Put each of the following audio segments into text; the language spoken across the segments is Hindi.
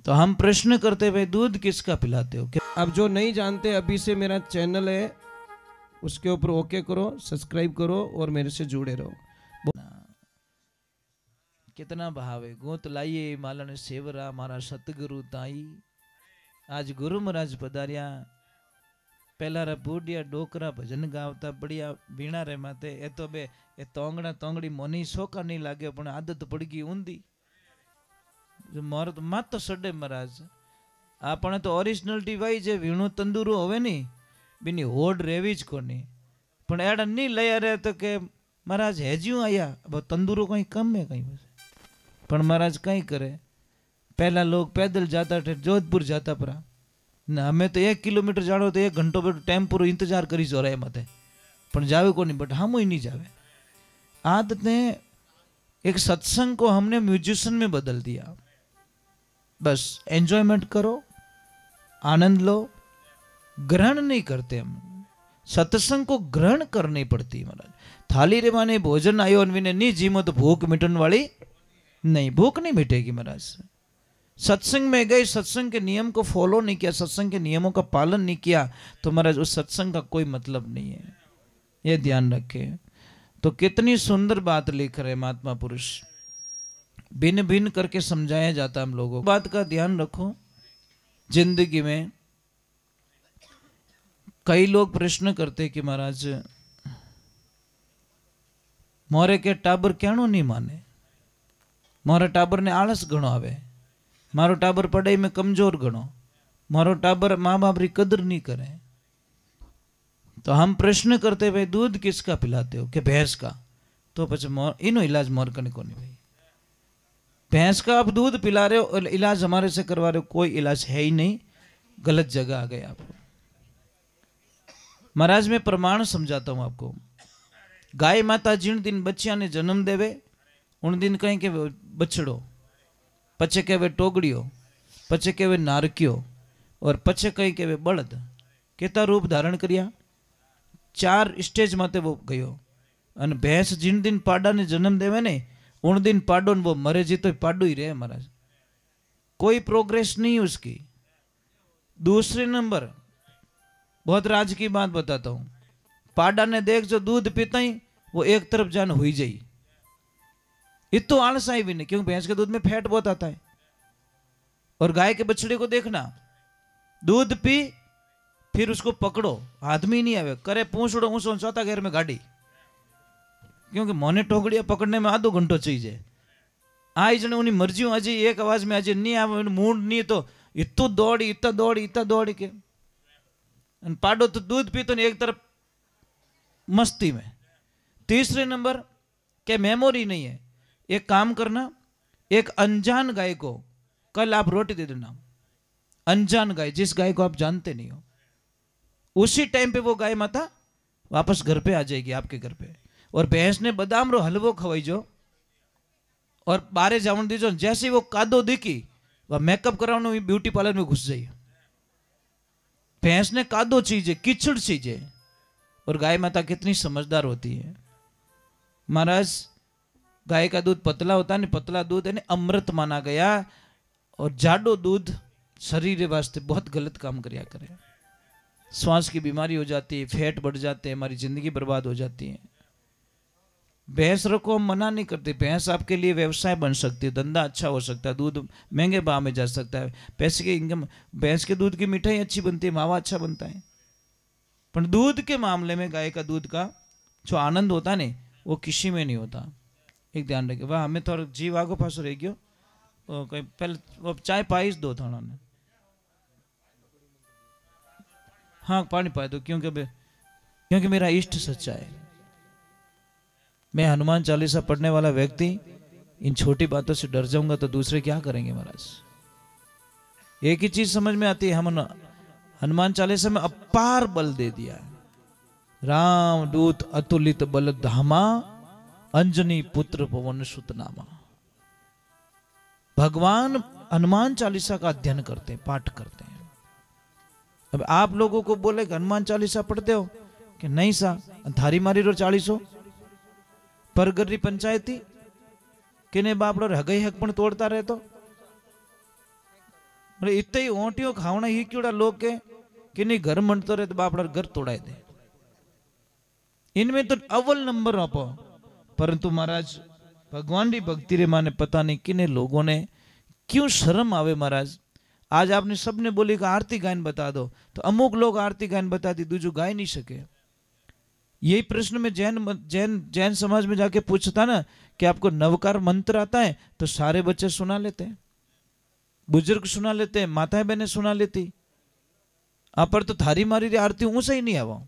तो हम प्रश्न करते भाई दूध किसका पिलाते हो? अब जो नहीं जानते अभी से मेरा चैनल है उसके ऊपर ओके करो, सब्सक्राइब करो और मेरे से जुड़े रहो। कितना भाव है। गोत लाइए मालन सेवरा मारा सतगुरु ताई। आज गुरु महाराज पधारिया। पहला रा बूढ़िया डोकरा भजन गावता बढ़िया बीणा रे माते ए तो बे ए तोंगड़ा तोंगड़ी मोनी सोका नहीं लागे पण आदत पड़ गई ऊंधी जो मोर तो मत तो सडे महाराज आपने तो ओरिजिनलिटी वाई जे वीणु तंदूरू होवे नी बिनी होड रेवी ज कोनी पण एड़ा नहीं लया रे तो के महाराज हेज्यू आया अब तंदूरो कहीं कम है कहीं बस पण महाराज कहीं करे। पहला लोग पैदल जाता थे जोधपुर जाता परा ना हमें तो 1 किलोमीटर जानो तो 1 घंटो पर टेम्पो इंतजार करी जो रहे मते पण जावे को नहीं बट हम ही नहीं जावे। आदत ने एक सत्संग को हमने म्यूजिशियन में बदल दिया। बस एंजॉयमेंट करो, आनंद लो, ग्रहण नहीं करते हम। सत्संग को ग्रहण करनी पड़ती महाराज। थाली रे माने भोजन आयो अनविने नहीं जीमो तो भूख मिटन वाली नहीं, भूख नहीं मिटेगी महाराज। सत्संग में गए, सत्संग के नियम को फॉलो नहीं किया, सत्संग के नियमों का पालन नहीं किया तो महाराज उस सत्संग का कोई मतलब नहीं है, ये ध्यान रखे। तो कितनी सुंदर बात लिख रहे महात्मा पुरुष, भिन्न भिन्न करके समझाया जाता हम लोगों को। बात का ध्यान रखो। जिंदगी में कई लोग प्रश्न करते कि महाराज मोरे के टाबर क्याणो नहीं माने, मोरे टाबर ने आलस घणो आवे, मारो टाबर पढ़ाई में कमजोर गणो, मारो टाबर माँ बाप री कदर नहीं करे। तो हम प्रश्न करते भाई दूध किसका पिलाते हो? कि भैंस का। तो पछ इनो इलाज मोर कने कोनी भाई। भैंस का आप दूध पिला रहे हो, इलाज हमारे से करवा रहे हो, कोई इलाज है ही नहीं, गलत जगह आ गए आप। महाराज मैं प्रमाण समझाता हूं आपको। गाय माता जिन दिन बच्चिया ने जन्म देवे उन दिन कहीं के बछड़ो, पचे कहवे टोगड़ियो, पचे कहवे नारकियो और पचे कहीं कहवे बળદ। केता रूप धारण करिया? 4 स्टेज माते वो गयो। अन भैंस जिन दिन पाडा ने जन्म देवे ने उन दिन पाडो ने वो मरे जी तो पाडो ही रहे महाराज, कोई प्रोग्रेस नहीं उसकी। दूसरे नंबर बहुत राज की बात बताता हूं, पाडा ने देख जो दूध पीता ही वो एक तरफ जान हुई जाई, इतो आलस आई भी नहीं, क्योंकि भैंस के दूध में फैट बहुत आता है। और गाय के बछड़े को देखना, दूध पी फिर उसको पकड़ो, हाथ में ही नहीं आवे, करे पूछड़ो ऊंसो चौथा घेर में गाड़ी, क्योंकि मोने टोकड़िया पकड़ने में आधो घंटो चाहिए। आई जने उन्हीं मर्जी आज एक आवाज में आज नहीं आवे मूड नहीं तो इतो दौड़ी इतना दौड़ी इतना दौड़ी के पाडो तो दूध पी तो नहीं एक तरफ मस्ती में। तीसरे नंबर के मेमोरी नहीं है। एक काम करना, एक अनजान गाय को कल आप रोटी दे देना, अनजान गाय जिस गाय को आप जानते नहीं हो, उसी टाइम पे वो गाय माता वापस घर पे आ जाएगी आपके घर पे। और भैंस ने बादाम रो हलवो खवाई जो और बारे जावन दीजो, जैसे वो कादो दिखी वह मेकअप कराने ब्यूटी पार्लर में घुस जाइए। भैंस ने कादो चीज है, कीचड़ चीज है। और गाय माता कितनी समझदार होती है महाराज। गाय का दूध पतला होता है, पतला दूध है अमृत माना गया, और जाडो दूध शरीर वास्ते बहुत गलत काम करया करे। श्वास की बीमारी हो जाती है, फैट बढ़ जाते हैं, हमारी जिंदगी बर्बाद हो जाती है। भैंस रखो हम मना नहीं करते, भैंस आपके लिए व्यवसाय बन सकती है, धंधा अच्छा हो सकता है, दूध महंगे भाव में जा सकता है, पैसे की इनकम। भैंस के दूध की मिठाई अच्छी बनती है, मावा अच्छा बनता है। पर दूध के मामले में गाय का दूध का जो आनंद होता है ना वो किसी में नहीं होता। एक ध्यान रखे। वाह हमें थोड़ा जीव आगो पासो रह गयो, पहले वो चाय पाइस दो थाना ने, हाँ पानी पाए दो, क्योंकि मेरा इष्ट सच्चा है। मैं हनुमान चालीसा पढ़ने वाला व्यक्ति इन छोटी बातों से डर जाऊंगा तो दूसरे क्या करेंगे महाराज। एक ही चीज समझ में आती है, हम हनुमान चालीसा में अपार बल दे दिया है। राम दूत अतुलित बल धामा, अंजनी पुत्र पवन सुत नामा। भगवान हनुमान चालीसा का अध्ययन करते हैं, पाठ करते हैं। अब आप लोगों को बोले कि हनुमान चालीसा पढ़ते हो कि नहीं सा, थारी मारी रो 40 परगर री पंचायती किने बापड़ो हगई हक पण तोड़ता रहे तो मतलब इतने ही ओंटियों खावना ही क्योड़ा लोग के कि नहीं घर मनतो रहे तो बापड़ा घर तोड़ाए दे। इनमें तो अव्वल नंबर आपो। परंतु महाराज भगवान की भक्ति रे माने पता नहीं किने लोगों ने क्यों शर्म आवे महाराज। आज आपने सबने बोली कि आरती गायन बता दो, तो अमुक लोग आरती गायन बता दी, दूजो गाय नहीं सके। यही प्रश्न में जैन जैन जैन समाज में जाके पूछता ना कि आपको नवकार मंत्र आता है, तो सारे बच्चे सुना लेते हैं, बुजुर्ग सुना लेते हैं, माताएं बहनें सुना लेती। आप पर तो थारी मारी री आरती ऊंचा ही नहीं आवा।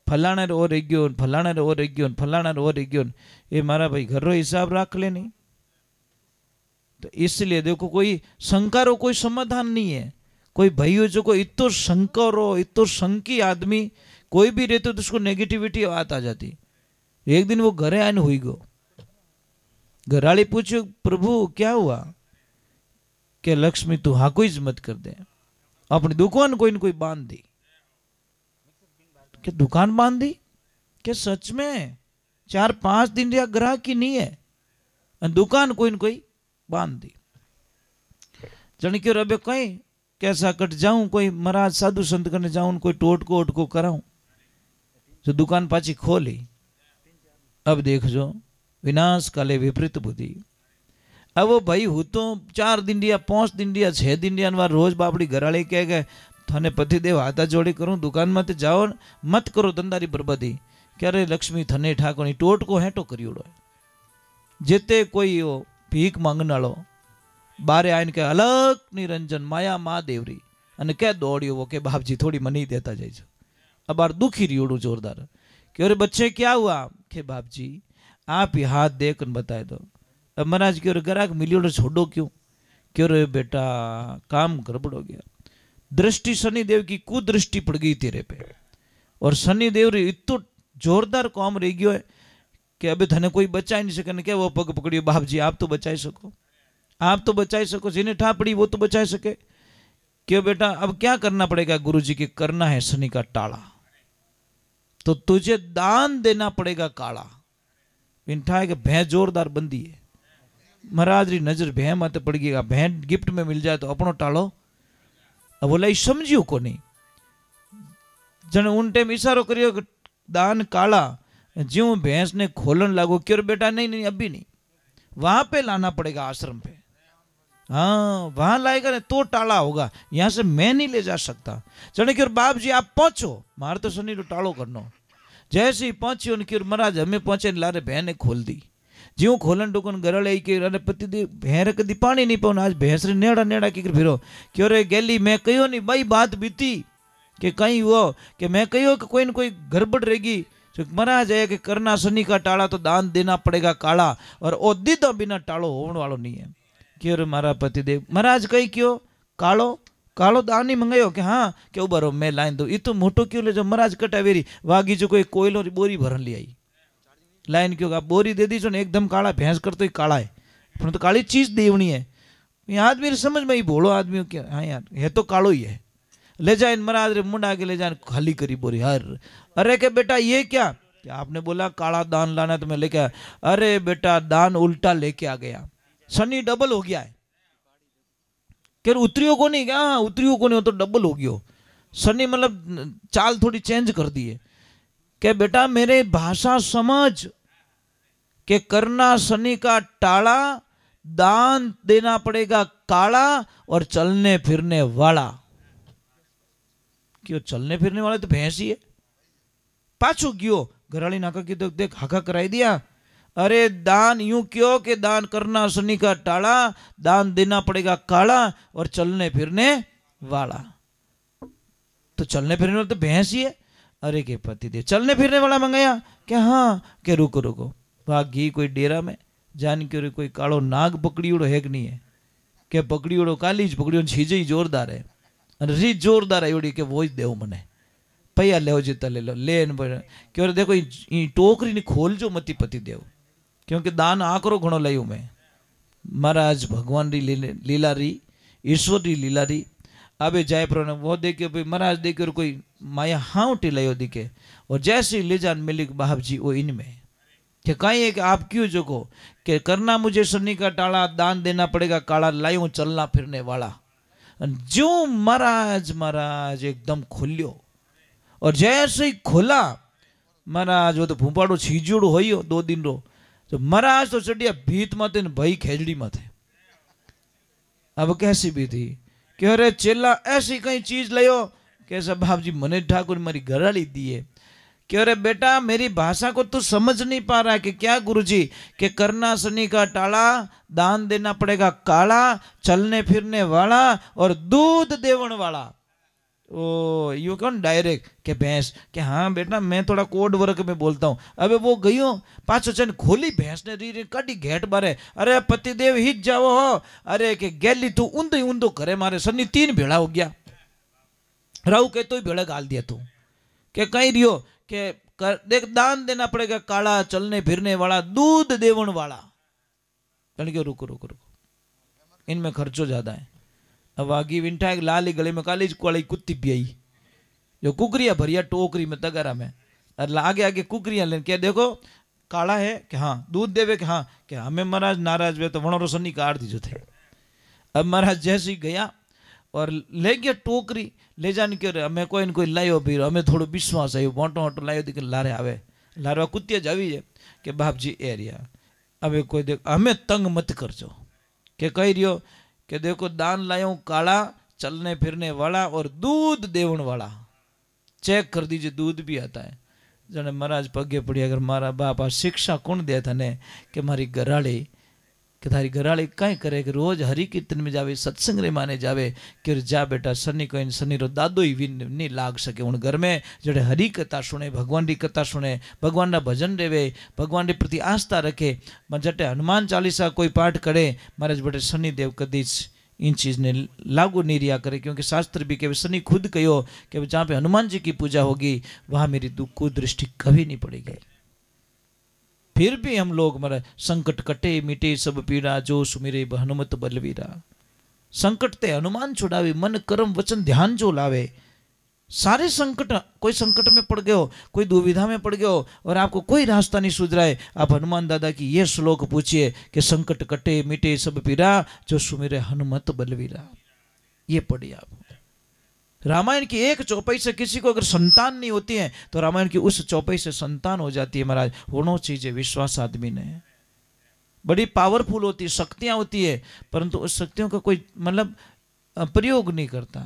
फलाना रे और गयो, फलाना रे और गयो, फलाना रे और गयो, ये मारा भाई घर रो हिसाब रख ले नहीं। तो इसलिए देखो कोई शंका रो कोई समाधान नहीं है। कोई भाइयों जो को इतो शंकर हो, इतो शंकी आदमी कोई भी रहते तो उसको नेगेटिविटी बात आ जाती। एक दिन वो घरे आने हुई गो, घराली पूछो प्रभु क्या हुआ, के लक्ष्मी तू हाँ कोई मत कर दे, अपनी दुकान कोई न कोई बांध दी। क्या दुकान बांध दी? क्या सच में 4-5 दिन या ग्राहक की नहीं है, दुकान कोई न कोई बांध दी। जन क्यों रबे कहीं कैसा कट जाऊं, कोई महाराज साधु संत करने जाऊं, कोई टोटको ओटको कराऊं, जो दुकान पाची खोली। अब देख जो विनाश काले विपरीत बुद्धि। अब वो भाई हूँ तो 4 दिन दिया, 5 दिन दिया, 6 दिन दिया, रोज बापड़ी घराले कह गए थाने पतिदेव हाथा जोड़ी करूं, दुकान में जाओ मत करो धंधारी बर्बादी। क्या रे लक्ष्मी थने ठाकोनी टोटको हेटो करियोड़ो। जेते कोई हो भीख मांगनालो बारे आइन के अलग निरंजन माया महादेवरी अने क्या दौड़ियो वो के बाप जी थोड़ी मनी देता जाए। अब बार दुखी रियोड़ू जोरदार कि अरे बच्चे क्या हुआ, के बाप जी आप ही हाथ देकर बताए दो। अब महाराज क्यों ग्राहक मिलियो छोड़ो क्यों, क्यों रे बेटा काम गड़बड़ हो गया। दृष्टि शनिदेव की कुदृष्टि पड़ गई तेरे पे, और शनिदेव रे इतो जोरदार काम रह गयो है कि अबे थने कोई बचा ही नहीं सके। क्या वो पग पकड़ियो बाप जी आप तो बचा सको, आप तो बचा सको, जिन्हें ठा पड़ी वो तो बचा सके। क्यों बेटा अब क्या करना पड़ेगा गुरुजी के, करना है शनि का टाला, तो तुझे दान देना पड़ेगा काला। इनठा है कि भैं जोरदार बंदी है, महाराज री नजर भैं माते पड़ गई, भैं गिफ्ट में मिल जाए तो अपनो टालो। अब बोला समझियो को नहीं, जन उन टाइम इशारो करियो कि दान काला, ज्यों भैंस ने खोलन लागो। क्यों बेटा नहीं नहीं अभी नहीं, वहां पे लाना पड़ेगा आश्रम पे, हाँ वहां लाएगा तो टाला होगा, यहां से मैं नहीं ले जा सकता। चढ़े क्यों बाप जी आप पहुंचो, मार तो शनि रो टालो करनो। जैसे ही पहुंची उनकी महाराज हमें पहुंचे लारे बहन ने खोल दी। ज्यों खोलन डुकन गरल के अरे पति दे भैर कदी पानी नहीं पाऊन, आज भैंस रे नेड़ा नेड़ा की फिरो। क्यों रे गेली मैं कहो नहीं भाई बात बीती कि कहीं हुआ कि मैं कहो कि कोई न कोई गड़बड़ रहेगी। जो महाराज है कि करना शनि का टाला तो दान देना पड़ेगा काला, और ओ दीदा बिना टालो होने वालों नहीं है। क्यों रे मारा पति देव महाराज कही क्यों कालो कालो दान ही मंगायो कि हाँ क्यों बरो मैं लाइन दो। ये तो मोटो क्यों ले जो महाराज कटावेरी वागी जो कोई कोयलो बोरी भरन ले आई लाइन क्यों आप बोरी दे दीजो ने एकदम काला भैंस कर तो ही काला है, पर तो काली चीज देवनी है। आदमी समझ में ही भोलो आदमी क्या हाँ यार है तो कालो ही है, ले जाए महाराज रे मुंडा के ले जाए खाली करी बोरी हर। अरे के बेटा ये क्या आपने बोला काला दान लाना तो मैं लेके आया। अरे बेटा दान उल्टा लेके आ गया, शनि डबल हो गया है। क्या उतरियो को नहीं, क्या उतरियो को नहीं हो तो डबल हो गयो। शनि मतलब चाल थोड़ी चेंज कर दी है। क्या बेटा मेरे भाषा समझ के करना शनि का टाला, दान देना पड़ेगा काला, और चलने फिरने वाला। क्यों चलने फिरने वाला तो भैंस ही है। पाछो गयो घराली नाका की तो देख हाका कराई दिया। अरे दान यूं क्यों कि दान करना शनि का टाला, दान देना पड़ेगा काला, और चलने फिरने वाला। तो चलने फिरने वाला तो भैंस ही है। अरे के पति दे चलने फिरने वाला मंगाया क्या, हाँ के रुको रुको भागी कोई डेरा में जान के कोई कालो नाग पकड़ी उड़ो है कि नहीं है, के पकड़ी उड़ो काली ज पकड़ी छीजे ही जोरदार है, रीत जोरदार है उड़ी के वो देव मने पैया ले जीता ले लो लेन क्यों देखो टोकरी ने खोल जो मती पति देव, क्योंकि दान आकरो घणो लयू मैं। महाराज भगवान री लीला री ईश्वर री लीला री अबे जयपुर ने वो देखियो भाई महाराज देखियो कोई माया हाँ टिलायो दिखे, और जैसे ले जान मिली बाप जी वो इनमें कि कहीं है कि आप क्यों जोको कि करना मुझे शनि का टाला, दान देना पड़ेगा काला, लायूं चलना फिरने वाला। जो महाराज महाराज एकदम खुल्यो, और जैसे ही खोला महाराज वो तो भूपाड़ो छीजोड़ो हो 2 दिन रो, तो महाराज तो चढ़िया भीत माते भाई खेजड़ी माथे। अब कैसी भी थी कि अरे चेला ऐसी कई चीज लियो, कैसा बाप जी मने ठाकुर मेरी घराली दिए कि अरे बेटा मेरी भाषा को तू समझ नहीं पा रहा है कि क्या गुरुजी, कि करना शनि का टाला, दान देना पड़ेगा काला, चलने फिरने वाला और दूध देवन वाला। ओ यू कौन डायरेक्ट के भैंस के हाँ बेटा मैं थोड़ा कोड वर्क में बोलता हूँ। अबे वो गयो पाछो चन खोली भैंस ने री काटी घेट बारे, अरे पतिदेव हिट जाओ हो, अरे के गैली तू ऊंधो ही ऊंधो करे मारे सन्नी 3 भेड़ा हो गया। राहु के तो ही भेड़ा गाल दिया तू के कहीं रियो के देख दान देना पड़ेगा काला, चलने फिरने वाला, दूध देवन वाला। रुको रुको रुको, इनमें खर्चो ज्यादा है। अब आगे विंटा एक लाली गले में काली कुआली कुत्ती पियाई, जो कुकरिया भरिया टोकरी में तगारा में, और आगे आगे कुकरिया लेने क्या देखो काला है कि हाँ, दूध देवे कि हाँ, कि हमें महाराज नाराज हुए तो वणोरो सन्नी काट दीजो थे। अब महाराज जैसे ही गया और ले गया टोकरी, ले जाने के हमें कोई न कोई लायो भी, हमें थोड़ा विश्वास है मोटो मोटो लायो दिखे लारे आवे, लारवा कुत्तिया जावी है कि बाप जी एरिया अब कोई देख हमें तंग मत करजो, के कही रियो कि देखो दान लायो काला, चलने फिरने वाला और दूध देवन वाला, चेक कर दीजिए दूध भी आता है। जने महाराज पगे पड़ी, अगर मारा बापा शिक्षा कौन दे था ने कि मारी घराड़ी कि थारी घराड़ी कहीं करे कि रोज हरि कीर्तन में जावे, सत्संग रे माने जावे कि जा बेटा शनि को शनि रो दादो ही नहीं लाग सके। उन घर में जड़े हरि कथा सुने, भगवान की कथा सुने, भगवान ना भजन रेवे, भगवान के प्रति आस्था रखे, जटे हनुमान चालीसा कोई पाठ करे महाराज बेटे शनि देव कदी इन चीज़ ने लागू नहीं रिया करे, क्योंकि शास्त्र भी कहे शनि खुद कहो कि जहाँ पे हनुमान जी की पूजा होगी वहाँ मेरी दुख दृष्टि कभी नहीं पड़ेगी। फिर भी हम लोग महाराज संकट कटे मिटे सब पीड़ा, जो सुमिरे हनुमत बलवीरा। संकट ते हनुमान छुड़ावे, मन कर्म वचन ध्यान जो लावे। सारे संकट, कोई संकट में पड़ गए हो, कोई दुविधा में पड़ गए हो और आपको कोई रास्ता नहीं सूझ रहा है, आप हनुमान दादा की ये श्लोक पूछिए कि संकट कटे मिटे सब पीड़ा, जो सुमिरे हनुमत बलवीरा। ये पढ़िए आप। रामायण की एक चौपाई से किसी को अगर संतान नहीं होती है तो रामायण की उस चौपाई से संतान हो जाती है। महाराज होना चाहिए विश्वास आदमी ने, बड़ी पावरफुल होती है, शक्तियां होती है, परंतु उस शक्तियों का कोई मतलब प्रयोग नहीं करता,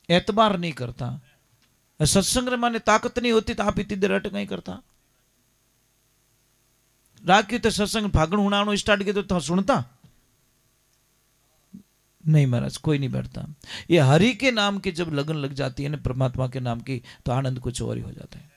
एतबार नहीं करता। सत्संग माने ताकत नहीं होती तो आप इतनी देर अटक नहीं करता। राखी तो सत्संग फागण हुणाणो स्टार्ट किया तो सुनता नहीं महाराज, कोई नहीं बैठता। ये हरि के नाम की जब लगन लग जाती है ना, परमात्मा के नाम की, तो आनंद कुछ और ही हो जाता है।